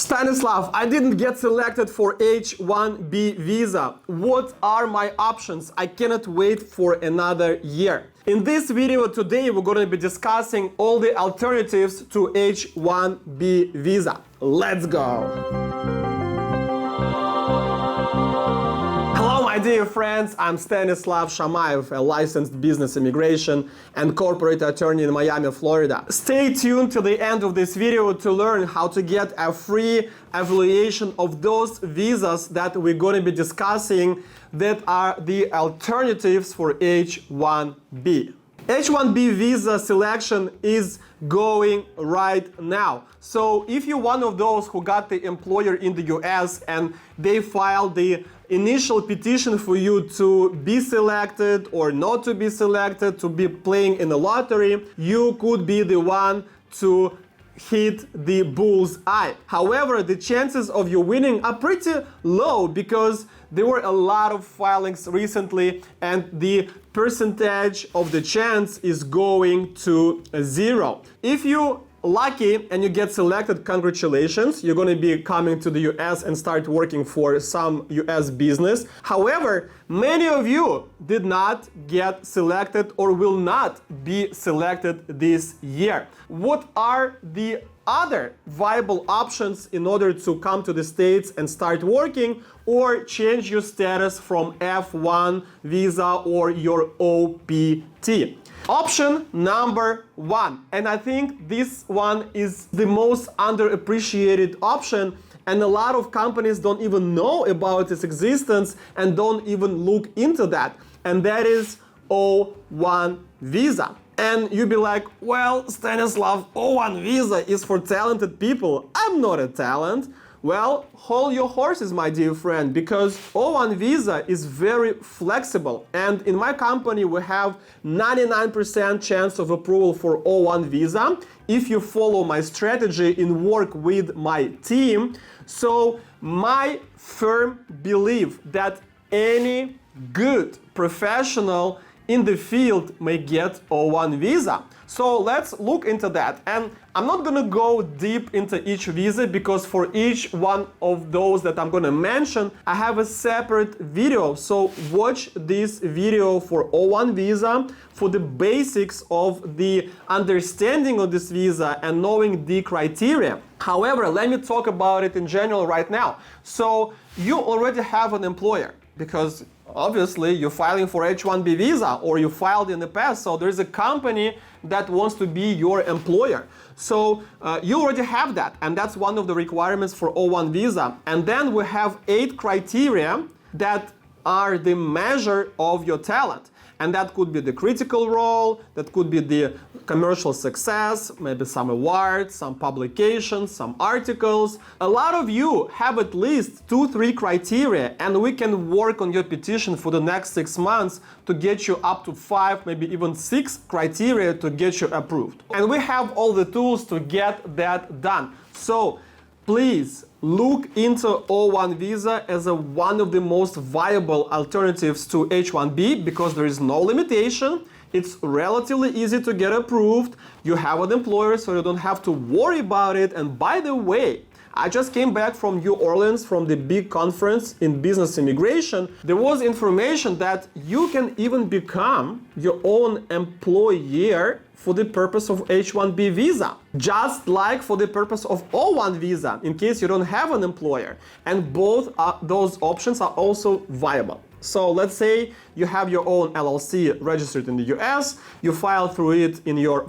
Stanislav, I didn't get selected for H-1B visa. What are my options? I cannot wait for another year. In this video today, we're going to be discussing all the alternatives to H-1B visa. Let's go! Hello, my dear friends. I'm Stanislav Shamaev, a licensed business immigration and corporate attorney in Miami, Florida. Stay tuned to the end of this video to learn how to get a free evaluation of those visas that we're going to be discussing that are the alternatives for H-1B. H-1B visa selection is going right now. So if you're one of those who got the employer in the US and they filed the initial petition for you to be selected or not to be selected, to be playing in the lottery, you could be the one to hit the bull's eye. However, the chances of you winning are pretty low because there were a lot of filings recently and the percentage of the chance is going to 0. If you lucky and you get selected, congratulations, you're going to be coming to the US and start working for some US business. However, many of you did not get selected or will not be selected this year. What are the other viable options in order to come to the States and start working or change your status from F1 visa or your OPT? Option number 1, and I think this one is the most underappreciated option, and a lot of companies don't even know about its existence and don't even look into that, and that is O1 visa. And you'll be like, well, Stanislav, O1 visa is for talented people. I'm not a talent. Well, hold your horses, my dear friend, because O1 visa is very flexible. And in my company, we have 99% chance of approval for O1 visa if you follow my strategy and work with my team. So my firm belief that any good professional in the field may get O1 visa. So let's look into that. And I'm not gonna go deep into each visa because for each one of those that I'm gonna mention, I have a separate video. So watch this video for O1 visa for the basics of the understanding of this visa and knowing the criteria. However, let me talk about it in general right now. So you already have an employer because obviously you're filing for H-1B visa or you filed in the past, so there's a company that wants to be your employer. So you already have that, and that's one of the requirements for O1 visa. And then we have 8 criteria that are the measure of your talent. And that could be the critical role, that could be the commercial success, maybe some awards, some publications, some articles. A lot of you have at least 2-3 criteria, and we can work on your petition for the next 6 months to get you up to 5, maybe even 6 criteria to get you approved. And we have all the tools to get that done. So please look into O1 visa as one of the most viable alternatives to H-1B because there is no limitation. It's relatively easy to get approved. You have an employer, so you don't have to worry about it. And by the way, I just came back from New Orleans from the big conference in business immigration. There was information that you can even become your own employer for the purpose of H-1B visa, just like for the purpose of O1 visa, in case you don't have an employer. And both those options are also viable. So let's say you have your own LLC registered in the US, you file through it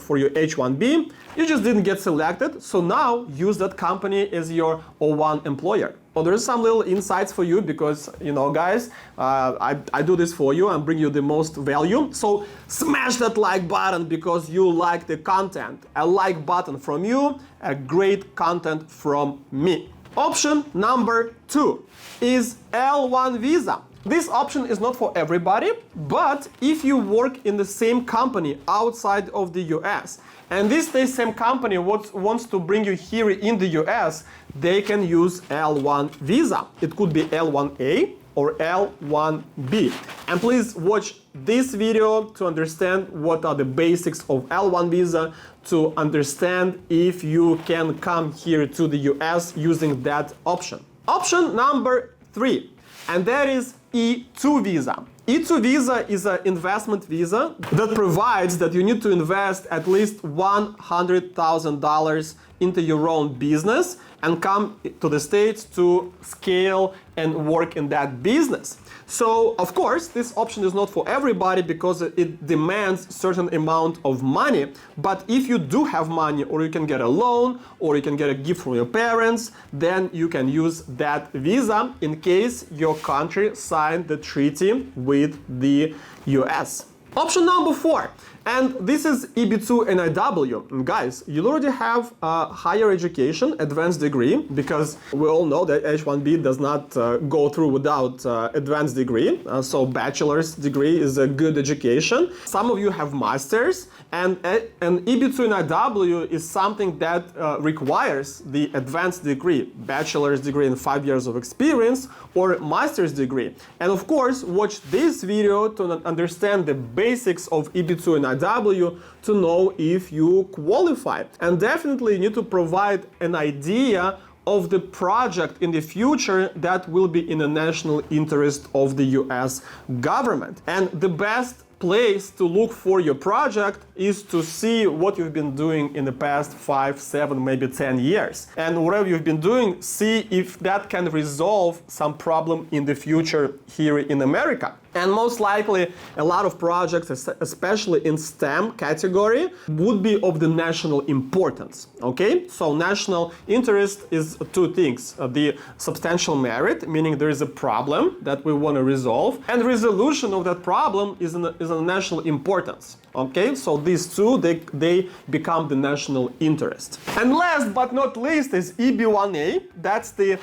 for your H-1B, you just didn't get selected, so now use that company as your O1 employer. Well, there's some little insights for you because, you know, guys, I do this for you and bring you the most value. So smash that like button because you like the content. A like button from you, a great content from me. Option number 2 is L1 visa. This option is not for everybody, but if you work in the same company outside of the US, and this same company wants to bring you here in the US, they can use L1 visa. It could be L1A or L-1B. And please watch this video to understand what are the basics of L-1 visa, to understand if you can come here to the US using that option. Option number 3, and that is E-2 visa. E-2 visa is an investment visa that provides that you need to invest at least $100,000 into your own business and come to the States to scale and work in that business. So, of course, this option is not for everybody because it demands certain amount of money. But if you do have money, or you can get a loan, or you can get a gift from your parents, then you can use that visa in case your country signed the treaty with the US. Option number 4, and this is EB2 NIW. And guys, you already have a higher education, advanced degree, because we all know that H-1B does not go through without advanced degree. So bachelor's degree is a good education. Some of you have masters, and EB2 NIW is something that requires the advanced degree, bachelor's degree and 5 years of experience, or master's degree. And of course, watch this video to understand the basics of EB2 and NIW to know if you qualify. And definitely you need to provide an idea of the project in the future that will be in the national interest of the US government. And the best place to look for your project is to see what you've been doing in the past 5, 7, maybe 10 years. And whatever you've been doing, see if that can resolve some problem in the future here in America. And most likely, a lot of projects, especially in STEM category, would be of the national importance, okay? So national interest is 2 things. The substantial merit, meaning there is a problem that we want to resolve, and resolution of that problem is a national importance, okay? So these 2, they become the national interest. And last but not least is EB1A. That's the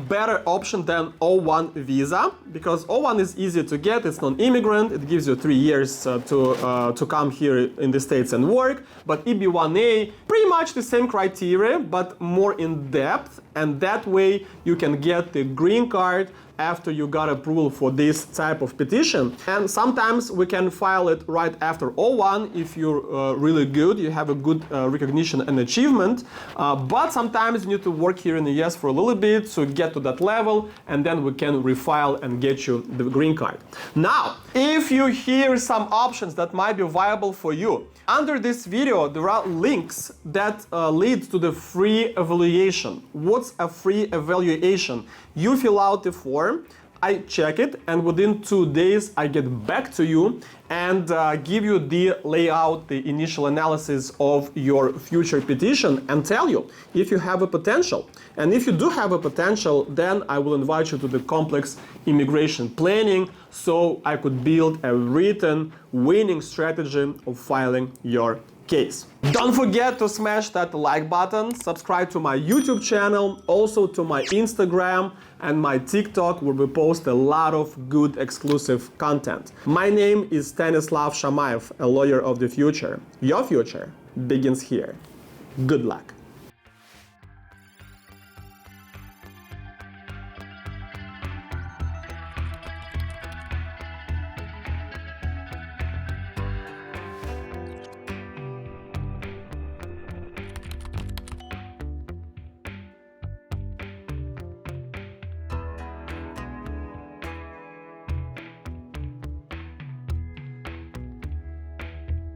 better option than O1 visa, because O1 is easier to get. It's non-immigrant. It gives you 3 years to come here in the States and work. But EB1A, pretty much the same criteria, but more in depth. And that way you can get the green card after you got approval for this type of petition. And sometimes we can file it right after O1 if you're really good, you have a good recognition and achievement. But sometimes you need to work here in the US for a little bit to get to that level, and then we can refile and get you the green card. Now, if you hear some options that might be viable for you, under this video there are links that lead to the free evaluation. What's a free evaluation? You fill out the form, I check it, and within 2 days I get back to you and give you the layout, the initial analysis of your future petition, and tell you if you have a potential. And if you do have a potential, then I will invite you to the complex immigration planning so I could build a written winning strategy of filing your case. Don't forget to smash that like button, subscribe to my YouTube channel, also to my Instagram and my TikTok, where we post a lot of good exclusive content. My name is Stanislav Shamaev, a lawyer of the future. Your future begins here. Good luck.